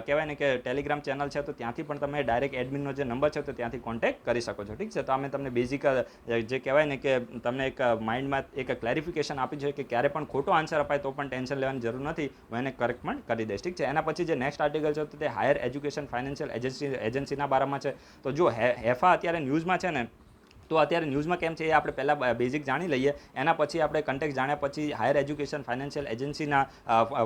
કહેવાય ને કે ટેલિગ્રામ ચેનલ છે તો ત્યાંથી પણ તમે ડાયરેક્ટ એડમિનનો જે નંબર છે તો ત્યાંથી કોન્ટેક્ટ કરી શકો છો, ઠીક છે. તો અમે તમને બેઝિક જે કહેવાય ને કે તમને એક માઇન્ડમાં એક ક્લેરિફિકેશન આપ્યું છે કે ક્યારે પણ ખોટો આન્સર અપાય તો પણ ટેન્શન લેવાની જરૂર નથી, હું એને કરેક્ટ પણ કરી દઈશ, ઠીક છે. એના પછી જે નેક્સ્ટ આર્ટિકલ છે તો તે હાયર એજ્યુકેશન ફાઇનાન્શિયલ એજન્સીના બારામાં છે. તો જો હેફા અત્યારે ન્યૂઝમાં છે ને, તો અત્યારે ન્યૂઝમાં કેમ છે એ આપણે પહેલાં બેઝિક જાણી લઈએ. એના પછી આપણે કન્ટેક્ટ જાણ્યા પછી હાયર એજ્યુકેશન ફાઇનાન્શિયલ એજન્સીના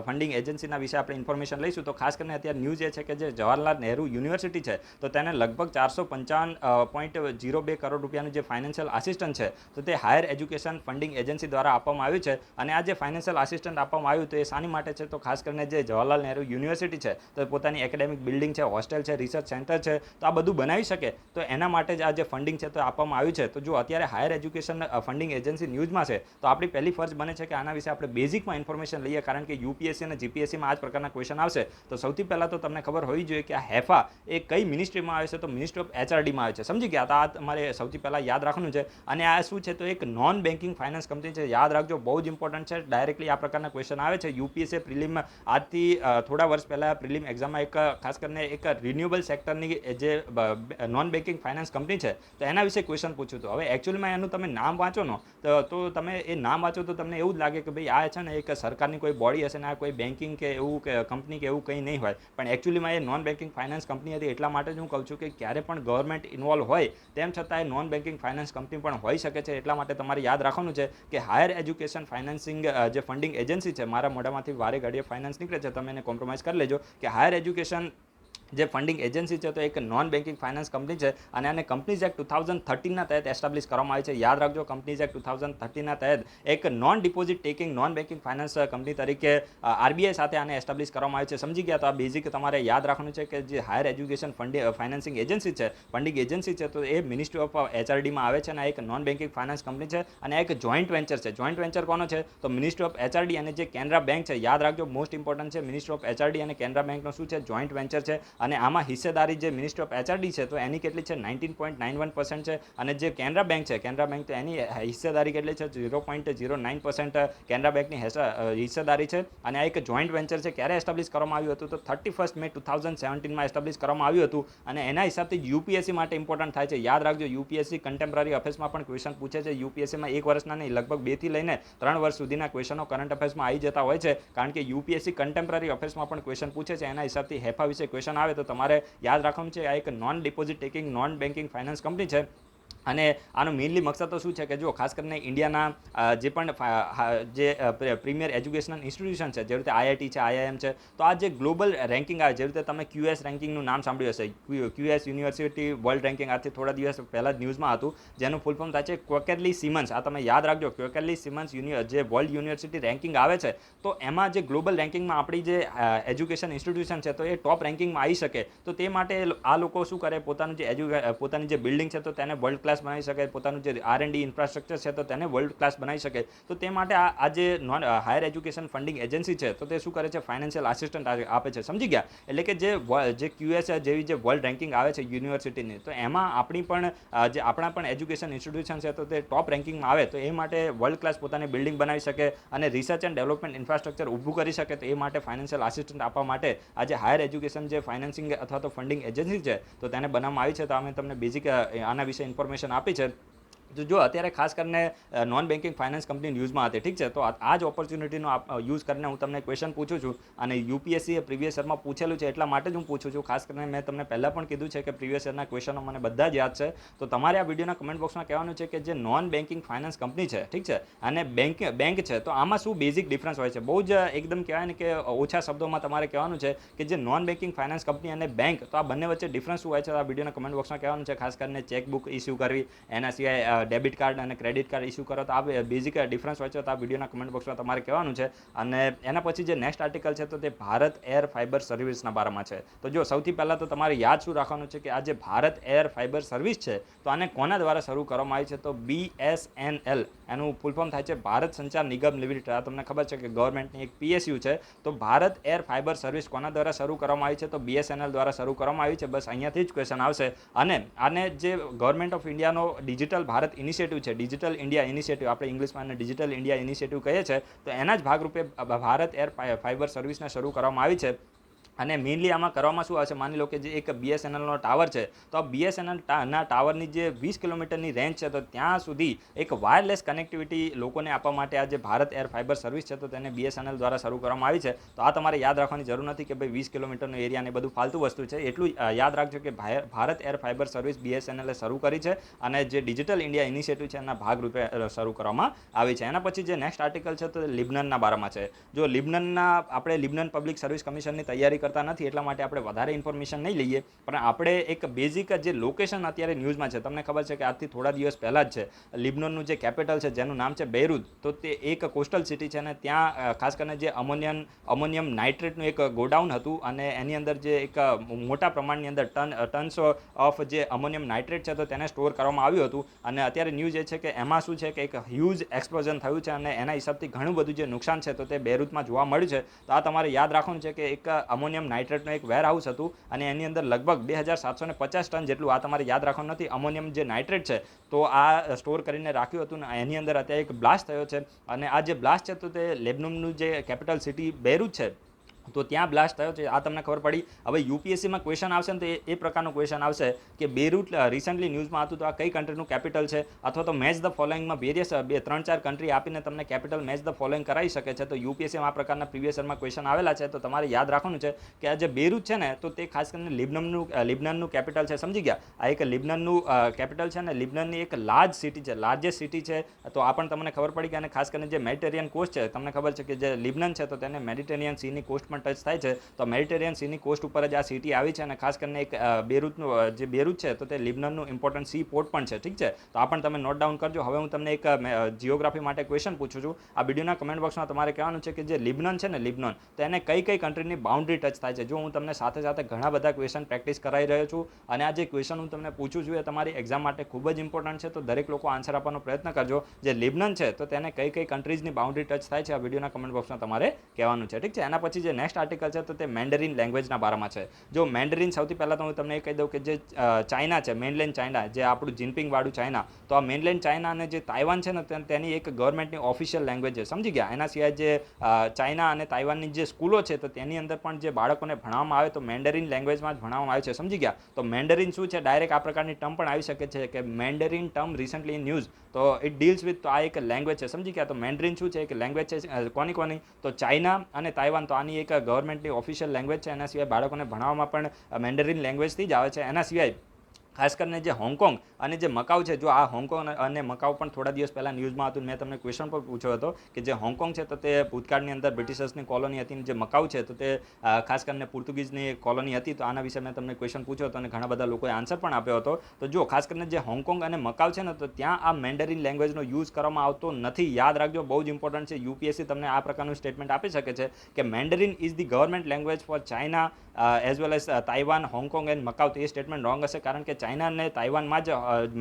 ફંડિંગ એજન્સીના વિશે આપણે ઇન્ફોર્મેશન લઈશું. તો ખાસ કરીને અત્યારે ન્યૂઝ એ છે કે જે જવાહરલાલ નહેરુ યુનિવર્સિટી છે તો તેને લગભગ 455.02 કરોડ રૂપિયાનું જે ફાઇનાન્શિયલ આસિસ્ટન્ટ છે તો તે હાયર એજ્યુકેશન ફંડિંગ એજન્સી દ્વારા આપવામાં આવ્યું છે. અને આ જે ફાઇનાન્શિયલ આસિસ્ટન્ટ આપવામાં આવ્યું તો એ શાની માટે છે તો ખાસ કરીને જે જવાહરલાલ નહેરુ યુનિવર્સિટી છે તો પોતાની એકેડેમિક બિલ્ડિંગ છે, હોસ્ટેલ છે, રિસર્ચ સેન્ટર છે તો આ બધું બનાવી શકે તો એના માટે જ આ જે ફંડિંગ છે તો આપવામાં આવ્યું છે. તો જો અત્યારે હાયર એજ્યુકેશન ફંડિંગ એજન્સી ન્યૂઝમાં છે તો આપણી પહેલી ફરજ બને છે કે આના વિશે આપણે બેઝિકમાં ઇન્ફોર્મેશન લઈએ, કારણ કે યુપીએસસી અને જીપીએસસીમાં આ જ પ્રકારના ક્વેશ્ચન આવશે. તો સૌથી પહેલાં તો તમને ખબર હોવી જોઈએ કે આ હેફા એ કઈ મિનિસ્ટ્રીમાં આવે છે. તો મિનિસ્ટ્રી ઓફ એચઆરડીમાં આવે છે, સમજી ગયા. તો આ તમારે સૌથી પહેલાં યાદ રાખવાનું છે. અને આ શું છે તો એક નોન બેન્કિંગ ફાઇનાન્સ કંપની છે, યાદ રાખજો, બહુ જ ઇમ્પોર્ટન્ટ છે. ડાયરેક્ટલી આ પ્રકારના ક્વેશ્ચન આવે છે. યુપીએસસી પ્રિલિમ આજથી થોડા વર્ષ પહેલાં પ્રિલિમ એક્ઝામમાં એક ખાસ કરીને એક રિન્યુએબલ સેક્ટરની જે નોન બેન્કિંગ ફાઇનાન્સ કંપની છે તો એના વિશે ક્વેશ્ચન પૂછ્યું હતું. હવે એકચ્યુઅલીમાં એનું તમે નામ વાંચો ને તો તમે એ નામ વાંચો તો તમને એવું જ લાગે કે ભાઈ આ છે ને એક સરકારની કોઈ બોડી હશે ને આ કોઈ બેન્કિંગ કે એવું કે કંપની કે એવું કંઈ નહીં હોય. પણ એકચ્યુઅલીમાં એ નોન બેન્કિંગ ફાઇનાન્સ કંપની હતી. એટલા માટે જ હું કહું છું કે ક્યારે પણ ગવર્મેન્ટ ઇન્વોલ્વ હોય તેમ છતાં એ નોન બેન્કિંગ ફાઇનાન્સ કંપની પણ હોઈ શકે છે. એટલા માટે તમારે યાદ રાખવાનું છે કે હાયર એજ્યુકેશન ફાઇનાન્સિંગ જે ફંડિંગ એજન્સી છે, મારા મોઢામાંથી વારે ઘડીએ ફાઇનાન્સ નીકળે છે, તમે એને કોમ્પ્રોમાઇઝ કરી લેજો કે હાયર એજ્યુકેશન જે ફંડિંગ એજન્સી છે તો એક નોન બેન્કિંગ ફાઇનાન્સ કંપની છે અને આને કંપનીઝ એક્ટ 2013ના તહેત એસ્ટાબ્લિશ કરવામાં આવી છે. યાદ રાખજો, કંપનીઝ એક્ટ 2013ના તહેત એક non deposit taking non banking finance company તરીકે આરબીઆઈ સાથે આને એસ્ટાબ્લિશ કરવામાં આવી છે, સમજી ગયા. તો આ બેઝિક તમારે યાદ રાખવાનું છે કે જે હાયર એજ્યુકેશન ફાઇનાન્સિંગ એજન્સી છે, ફંડિંગ એજન્સી છે તો એ મિનિસ્ટ્રી ઓફ એચઆરડીમાં આવે છે અને આ એક નોન બેન્કિંગ ફાઇનાન્સ કંપની છે અને આ એક જોઈન્ટ વેન્ચર છે. જોઈન્ટ વેન્ચર કોનો છે તો મિનિસ્ટ્રી ઓફ એચઆરડી અને જે કેનરા બેંક છે. યાદ રાખજો, મોસ્ટ ઇમ્પોર્ટન્ટ છે, મિનિસ્ટ્રી ઓફ એચઆરડી અને કેનરા બેંકનો શું છે જોઈન્ટ વેન્ચર છે. અને આમાં હિસ્સેદારી જે મિનિસ્ટ્રી ઓફ એચઆરડી છે તો એની કેટલી છે 19.91% છે. અને જે કેનરા બેંક છે, કેનરા બેંક તો એની હિસ્સેદારી કેટલી છે 0.09% કેનરા બેંકની હિસ્સેદારી છે. અને આ એક જોઈન્ટ વેન્ચર છે. ક્યારે એસ્ટાબ્લિશ કરવામાં આવ્યું હતું તો 31 મે 2017માં એસ્ટાબ્લિશ કરવામાં આવ્યું હતું. અને એના હિસાબથી યુપીએસસી માટે ઇમ્પોર્ટન્ટ થાય છે. યાદ રાખજો, યુપીએસસી કન્ટેમ્પરરી અફેર્સમાં પણ ક્વેશ્ચન પૂછે છે. યુપીએસસીમાં એક વર્ષના નહીં, લગભગ 2 થી લઈને 3 વર્ષ સુધીના ક્વેશ્ચનો કરંટ અફેર્સમાં આવી જતા હોય છે, કારણ કે યુપીએસસી કન્ટેમ્પરરી અફેર્સમાં પણ ક્વેશ્ચન પૂછે છે. એના હિસાબથી હેફા વિશે ક્વેશ્ચન આવે તો તમારે યાદ રાખવાનું છે આ એક non deposit taking non banking finance company છે. અને આનો મેઇનલી મકસદ તો શું છે કે જો ખાસ કરીને ઇન્ડિયાના જે પણ જે પ્રીમિયર એજ્યુકેશનલ ઇન્સ્ટિટ્યુશન છે, જેવી રીતે આઈઆઈટી છે, આઈઆઈએમ છે, તો આ જે ગ્લોબલ રેન્કિંગ આવે, જેવી રીતે તમે ક્યુએસ રેન્કિંગનું નામ સાંભળ્યું હશે, ક્યુએસ યુનિવર્સિટી વર્લ્ડ રેન્કિંગ આજથી થોડા દિવસ પહેલાં જ ન્યૂઝમાં હતું, જેનું ફૂલ ફોર્મ થાય છે ક્વેકરલી સિમન્સ. આ તમે યાદ રાખજો, ક્વેકરલી સિમન્સ જે વર્લ્ડ યુનિવર્સિટી રેન્કિંગ આવે છે તો એમાં જે ગ્લોબલ રેન્કિંગમાં આપણી જે એજ્યુકેશન ઇન્સ્ટિટ્યુશન છે તો એ ટોપ રેન્કિંગમાં આવી શકે. તો તે માટે આ લોકો શું કરે, પોતાની જે બિલ્ડિંગ છે તો તેને વર્લ્ડ ક્લાસ બનાવી શકે, પોતાનું જે R&D ઇન્ફ્રાસ્ટ્રક્ચર છે તો તેને વર્લ્ડ ક્લાસ બનાવી શકે. તો તે માટે આ જે હાયર એજ્યુકેશન ફંડિંગ એજન્સી છે તો તે શું કરે છે ફાઇનાન્શિયલ આસિસ્ટન્ટ આપે છે, સમજી ગયા. એટલે કે જે ક્યુએસ જેવી જે વર્લ્ડ રેન્કિંગ આવે છે યુનિવર્સિટીની તો એમાં આપણા પણ એજ્યુકેશન ઇન્સ્ટિટ્યુશન છે તો તે ટોપ રેન્કિંગમાં આવે તો એ માટે વર્લ્ડ ક્લાસ પોતાની બિલ્ડિંગ બનાવી શકે અને રિસર્ચ એન્ડ ડેવલપમેન્ટ ઇન્ફ્રાસ્ટ્રક્ચર ઊભું કરી શકે. તો એ માટે ફાઇનાન્શિયલ આસિસ્ટન્ટ આપવા માટે આજે હાયર એજ્યુકેશન જે ફાઇનાન્સિંગ અથવા તો ફંડિંગ એજન્સી છે તો તેને બનાવવામાં આવી છે. તો અમે તમને બેઝિક આના વિશે ઇન્ફોર્મેશન આપી છે. જો અત્યારે ખાસ કરીને નોન બેન્કિંગ ફાઇનાન્સ કંપની ન્યૂઝમાં હતી, ઠીક છે, તો આ જ ઓપોર્ચ્યુનિટીનો યુઝ કરીને હું તમને ક્વેશ્ચન પૂછું છું અને યુપીએસસીએ પ્રીવિયસ યરમાં પૂછેલું છે એટલા માટે જ હું પૂછું છું. ખાસ કરીને મેં તમને પહેલાં પણ કીધું છે કે પ્રીવિયસ યરના ક્વેશ્ચનો મને બધા જ યાદ છે. તો તમારે આ વિડીયોના કમેન્ટ બોક્સમાં કહેવાનું છે કે જે નોન બેન્કિંગ ફાઇનાન્સ કંપની છે, ઠીક છે, અને બેંક છે, તો આમાં શું બેઝિક ડિફરન્સ હોય છે. બહુ જ એકદમ કહેવાય ને કે ઓછા શબ્દોમાં તમારે કહેવાનું છે કે જે નોન બેન્કિંગ ફાઇનાન્સ કંપની અને બેંક, તો આ બંને વચ્ચે ડિફરન્સ શું હોય છે આ વિડીયોના કમેન્ટ બોક્સમાં કહેવાનું છે. ખાસ કરીને ચેકબુક ઇસ્યુ કરવી, એના સિવાય ડેબિટ કાર્ડ અને ક્રેડિટ કાર્ડ ઇસ્યુ કરો, તો આ બેઝિક ડિફરન્સ હોય છે. તો આ વિડીયોના કમેન્ટ બોક્સમાં તમારે કહેવાનું છે. અને એના પછી જે નેક્સ્ટ આર્ટિકલ છે તો તે ભારત એર ફાઇબર સર્વિસના બારામાં છે. તો જો સૌથી પહેલાં તો તમારે યાદ શું રાખવાનું છે કે આ જે ભારત એર ફાઇબર સર્વિસ છે તો આને કોના દ્વારા શરૂ કરવામાં આવી છે, તો BSNL, એનું ફૂલ ફોર્મ થાય છે ભારત સંચાર નિગમ લિમિટેડ. આ તમને ખબર છે કે ગવર્મેન્ટની એક PSU છે. તો ભારત એર ફાઇબર સર્વિસ કોના દ્વારા શરૂ કરવામાં આવી છે, તો BSNL દ્વારા શરૂ કરવામાં આવી છે. બસ અહીંયાથી જ ક્વેશ્ચન આવશે. અને આને જે ગવર્મેન્ટ ઓફ ઇન્ડિયાનો ડિજિટલ ભારત ઇનિશિયેટિવ છે, ડિજિટલ ઇન્ડિયા ઇનિશિયેટિવ, આપણે ઇંગ્લિશમાં એને ડિજિટલ ઇન્ડિયા ઇનિશિયેટિવ કહીએ છીએ, તો એના જ ભાગરૂપે ભારત એર ફાઇબર સર્વિસને શરૂ કરવામાં આવી છે. અને મેઇનલી આમાં કરવામાં શું આવે છે, માની લો કે જે એક BSNLનો ટાવર છે, તો આ BSNL ના ટાવરની જે 20 કિલોમીટરની રેન્જ છે, તો ત્યાં સુધી એક વાયરલેસ કનેક્ટિવિટી લોકોને આપવા માટે આ જે ભારત એર ફાઇબર સર્વિસ છે તો તેને BSNL દ્વારા શરૂ કરવામાં આવી છે. તો આ તમારે યાદ રાખવાની જરૂર નથી કે ભાઈ 20 કિલોમીટરનો એરિયા ને બધું ફાલતુ વસ્તુ છે. એટલું યાદ રાખજો કે Bharat air fibre service BSNL શરૂ કરી છે અને જે ડિજિટલ ઇન્ડિયા ઇનિશિયેટિવ છે એના ભાગરૂપે શરૂ કરવામાં આવી છે. એના પછી જે નેક્સ્ટ આર્ટિકલ છે તો લિબનનના બારામાં છે. જો આપણે લિબનન પબ્લિક સર્વિસ કમિશનની તૈયારી કરતા નથી એટલા માટે આપણે વધારે ઇન્ફોર્મેશન નહીં લઈએ, પણ આપણે એક બેઝિક જે લોકેશન અત્યારે ન્યૂઝમાં છે, તમને ખબર છે કે આજથી થોડા દિવસ પહેલાં જ છે લિબનનનું જે કેપિટલ છે જેનું નામ છે બેરુત, તો તે એક કોસ્ટલ સિટી છે અને ત્યાં ખાસ કરીને જે અમોનિયમ નાઇટ્રેટનું એક ગોડાઉન હતું અને એની અંદર જે એક મોટા પ્રમાણની અંદર ટન્સ ઓફ જે અમોનિયમ નાઇટ્રેટ છે તો તેને સ્ટોર કરવામાં આવ્યું હતું. અને અત્યારે ન્યૂઝ એ છે કે એમાં શું છે કે એક હ્યુજ એક્સપ્લોઝન થયું છે અને એના હિસાબથી ઘણું બધું જે નુકસાન છે તો તે બેરુતમાં જોવા મળ્યું છે. તો આ તમારે યાદ રાખવાનું છે કે એક અમોનિયમ નાઇટ્રેટનું એક વેરહાઉસ હતું અને એની અંદર લગભગ 2750 ટન જેટલું, આ તમારે યાદ રાખવાનું નથી, અમોનિયમ જે નાઇટ્રેટ છે તો આ સ્ટોર કરીને રાખ્યું હતું. અને એની અંદર અત્યારે એક બ્લાસ્ટ થયો છે અને આ જે બ્લાસ્ટ છે તો તે લેબનોનનું જે કેપિટલ સિટી બેરુત છે તો ત્યાં બ્લાસ્ટ થયો છે. આ તમને ખબર પડી. હવે યુપીએસસીમાં ક્વેશ્ચન આવશે ને તો એ પ્રકારનો ક્વેશ્ચન આવશે કે બેરુટ રિસન્ટલી ન્યૂઝમાં હતું તો આ કઈ કન્ટ્રીનું કેપિટલ છે, અથવા તો મેચ ધ ફોલોઈંગમાં વેરિયસ 3-4 કન્ટ્રી આપીને તમને કેપિટલ મેચ ધ ફોલોઈંગ કરાવી શકે છે. તો યુપીએસસીમાં આ પ્રકારના પ્રીવિયસ યરમાં ક્વેશ્ચન આવેલા છે. તો તમારે યાદ રાખવાનું છે કે આ જે બેરુટ છે ને તો તે ખાસ કરીને લિબનનનું કેપિટલ છે, સમજી ગયા. આ એક લિબનનનું કેપિટલ છે ને લિબનનની એક લાર્જેસ્ટ સિટી છે. તો આ પણ તમને ખબર પડી કે અને ખાસ કરીને જે મેડિટેરિયન કોસ્ટ છે, તમને ખબર છે કે જે લિબનન છે તો તેને મેડિટેરિયન સીની કોસ્ટ ટચ થાય છે. તો મેડિટેરિયન સીની કોસ્ટ ઉપર જ આ સિટી આવી છે અને ખાસ કરીને એક બેરુત છે તો તે લિબનનનું ઇમ્પોર્ટન્ટ સી પોર્ટ પણ છે, ઠીક છે. તો આ પણ તમે નોટ ડાઉન કરજો. હવે હું તમને એક જીઓગ્રાફી માટે ક્વેશ્ચન પૂછું છું. આ વિડીયોના કમેન્ટ બોક્સમાં તમારે કહેવાનું છે કે જે લિબનન છે ને લિબનન, તો એને કઈ કન્ટ્રીની બાઉન્ડ્રી ટચ થાય છે. જો હું તમને સાથે સાથે ઘણા બધા ક્વેશ્ચન પ્રેક્ટિસ કરાવી રહ્યો છું અને આ જે ક્વેશ્ચન હું તમને પૂછું છું એ તમારી એક્ઝામ માટે ખૂબ જ ઇમ્પોર્ટન્ટ છે. તો દરેક લોકો આન્સર આપવાનો પ્રયત્ન કરજો. જે લિબનન છે તો તેને કઈ કન્ટ્રીઝની બાઉન્ડ્રી ટચ થાય છે આ વિડીયોના કમેન્ટ બોક્સમાં તમારે કહેવાનું છે, ઠીક છે. એના પછી જે નેક્સ્ટ આર્ટિકલ છે તો તે મેન્ડરિન લેંગ્વેજના બારામાં છે. જો મેન્ડરિન સૌથી પહેલાં તો હું તમને એ કહી દઉં કે જે ચાઇના છે, મેનલેન્ડ ચાઇના, જે આપણું જિનપિંગ વાળું ચાઇના, તો આ મેનલેન્ડ ચાઇના અને જે તાઇવાન છે ને તેની એક ગવર્મેન્ટની ઓફિશિયલ લેંગ્વેજ છે, સમજી ગયા. એના સિવાય જે ચાઇના અને તાઇવાનની જે સ્કૂલો છે તો તેની અંદર પણ જે બાળકોને ભણાવવામાં આવે તો મેન્ડરિન લેંગ્વેજમાં જ ભણાવવામાં આવે છે, સમજી ગયા. તો મેન્ડરિન શું છે, ડાયરેક્ટ આ પ્રકારની ટર્મ પણ આવી શકે છે કે mandarin term recently in news, તો ઇટ ડીલ્સ વિથ, તો આ એક લેંગ્વેજ છે, સમજી ગયા. તો મેન્ડરિન શું છે, એક લેંગ્વેજ છે કોની, તો ચાઇના અને તાઇવાન, તો આની એક ગવર્મેન્ટની ઓફિશિયલ લેંગ્વેજ છે. એના સિવાય બાળકોને ભણાવવામાં પણ મેન્ડરિન લેંગ્વેજથી જ આવે છે. એના સિવાય ખાસ કરીને જે હોંગકોંગ અને જે મકાઉ છે, જો આ હોંગકોંગ અને મકાઉ પણ થોડા દિવસ પહેલાં ન્યૂઝમાં હતું. મેં તમને ક્વેશ્ચન પર પૂછ્યો હતો કે જે હોંગકોંગ છે તો તે ભૂતકાળની અંદર બ્રિટિશર્સની કોલોની હતી, જે મકાઉ છે તો તે ખાસ કરીને પોર્ટુગીઝની કોલોની હતી. તો આના વિશે મેં તમને ક્વેશ્ચન પૂછ્યો હતો અને ઘણા બધા લોકોએ આન્સર પણ આપ્યો હતો. તો જો ખાસ કરીને જે હોંગકોંગ અને મકાઉ છે ને તો ત્યાં આ મેન્ડરિન લેંગ્વેજનો યુઝ કરવામાં આવતો નથી. યાદ રાખજો, બહુ જ ઇમ્પોર્ટન્ટ છે. યુપીએસસી તમને આ પ્રકારનું સ્ટેટમેન્ટ આપી શકે છે કે Mandarin is the government language for China as well as Taiwan, Hong Kong and Macau. તો એ સ્ટેટમેન્ટ રોંગ હશે, કારણ કે ચાઇના અને તાઇવાનમાં જ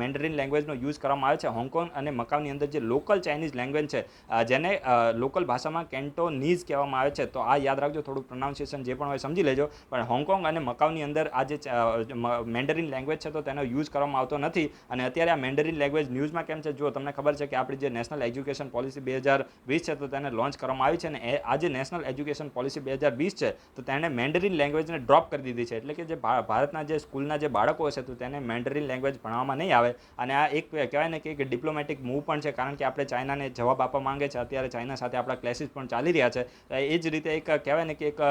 મેન્ડરિન લેંગ્વેજનો યુઝ કરવામાં આવે છે. હોંગકોંગ અને મકાઉની અંદર જે લોકલ ચાઇનીઝ લેંગ્વેજ છે જેને લોકલ ભાષામાં કેન્ટોનીઝ કહેવામાં આવે છે. તો આ યાદ રાખજો, થોડું પ્રોનાઉન્સિએશન જે પણ હોય સમજી લેજો. પણ હોંગકોંગ અને મકાઉની અંદર આ જે મેન્ડરિન લેંગ્વેજ છે તો તેનો યુઝ કરવામાં આવતો નથી. અને અત્યારે આ મેન્ડરિન લેંગ્વેજ ન્યૂઝમાં કેમ છે, જો તમને ખબર છે કે આપણી જે નેશનલ એજ્યુકેશન પોલિસી 2020 છે તો તેને લોન્ચ કરવામાં આવી છે. અને આ જે નેશનલ એજ્યુકેશન પોલિસી 2020 છે તો તેણે મેન્ડરિન લેંગ્વેજને ડ્રોપ કરી દીધી છે. એટલે કે જે ભારતના જે સ્કૂલના જે બાળકો હશે તો તેને મેન્ડરિન લેંગ્વેજ ભણવામાં ભણવામાં નહીં આવે. અને આ એક કહેવાય ને કે એક ડિપ્લોમેટિક મૂવ પણ છે, કારણ કે આપણે ચાઇનાને જવાબ આપવા માંગે છે. અત્યારે ચાઇના સાથે આપણા ક્લેસીસ પણ ચાલી રહ્યા છે. એ જ રીતે એક કહેવાય ને કે એક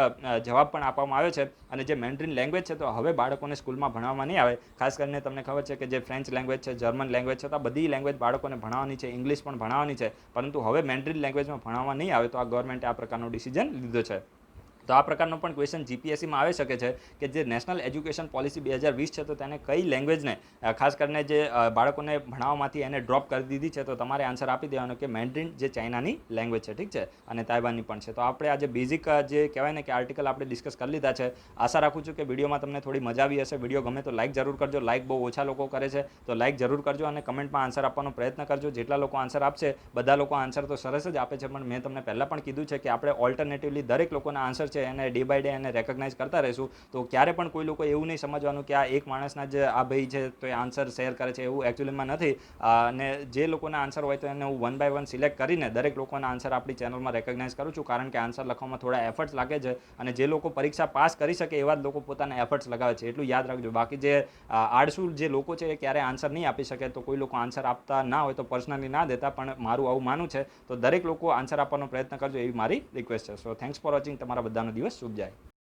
જવાબ પણ આપવામાં આવ્યો છે. અને જે મેન્ડ્રીન લેંગ્વેજ છે તો હવે બાળકોને સ્કૂલમાં ભણાવવામાં નહીં આવે. ખાસ કરીને તમને ખબર છે કે જે ફ્રેન્ચ લેંગ્વેજ છે, જર્મન લેંગ્વેજ છે, તો આ બધી લેંગ્વેજ બાળકોને ભણાવવાની છે, ઇંગ્લિશ પણ ભણાવવાની છે, પરંતુ હવે મેન્ડ્રીન લેંગ્વેજમાં ભણાવવામાં નહીં આવે. તો આ ગવર્મેન્ટે આ પ્રકારનો ડિસિઝન લીધો છે. તો આ પ્રકારનો પણ ક્વેશ્ચન જીપીએસસીમાં આવી શકે છે કે જે નેશનલ એજ્યુકેશન પોલિસી 2020 છે તો તેને કઈ લેંગ્વેજને ખાસ કરીને જે બાળકોને ભણાવવામાંથી એને ડ્રોપ કરી દીધી છે. તો તમારે આન્સર આપી દેવાનો કે મેન્ડ્રીન જે ચાઇનાની લેંગ્વેજ છે, ઠીક છે, અને તાઇવાનની પણ છે. તો આપણે આજે બેઝિક જે કહેવાય ને કે આર્ટિકલ આપણે ડિસ્કસ કરી લીધા છે. આશા રાખું છું કે વિડીયોમાં તમને થોડી મજા આવી હશે. વિડીયો ગમે તો લાઇક જરૂર કરજો. લાઇક બહુ ઓછા લોકો કરે છે, તો લાઇક જરૂર કરજો અને કમેન્ટમાં આન્સર આપવાનો પ્રયત્ન કરજો. જેટલા લોકો આન્સર આપશે, બધા લોકો આન્સર તો સરસ જ આપે છે, પણ મેં તમને પહેલાં પણ કીધું છે કે આપણે ઓલ્ટરનેટિવલી દરેક લોકોના આન્સર છે એને ડે બાય ડે એને રેકગ્નાઇઝ કરતા રહીશું. તો ક્યારે પણ કોઈ લોકો એવું નહીં સમજવાનું કે આ એક માણસના જ આ ભાઈ છે તો એ આન્સર શેર કરે છે, એવું એકચ્યુઅલીમાં નથી. અને જે લોકોના આન્સર હોય તો એને હું 1 બાય 1 સિલેક્ટ કરીને દરેક લોકોના આન્સર આપણી ચેનલમાં રેકગ્નાઇઝ કરું છું, કારણ કે આન્સર લખવામાં થોડા એફર્ટ્સ લાગે છે. અને જે લોકો પરીક્ષા પાસ કરી શકે એવા જ લોકો પોતાના એફર્ટ્સ લગાવે છે, એટલું યાદ રાખજો. બાકી જે આળસુ જે લોકો છે એ ક્યારે આન્સર નહીં આપી શકે. તો કોઈ લોકો આન્સર આપતા ના હોય તો પર્સનલી ના દેતા, પણ મારું આવું માનવું છે. તો દરેક લોકો આન્સર આપવાનો પ્રયત્ન કરજો, એવી મારી રિક્વેસ્ટ છે. સો થેન્ક્સ ફોર વોચિંગ. તમારા બધાનો દિવસ શુભ જાય.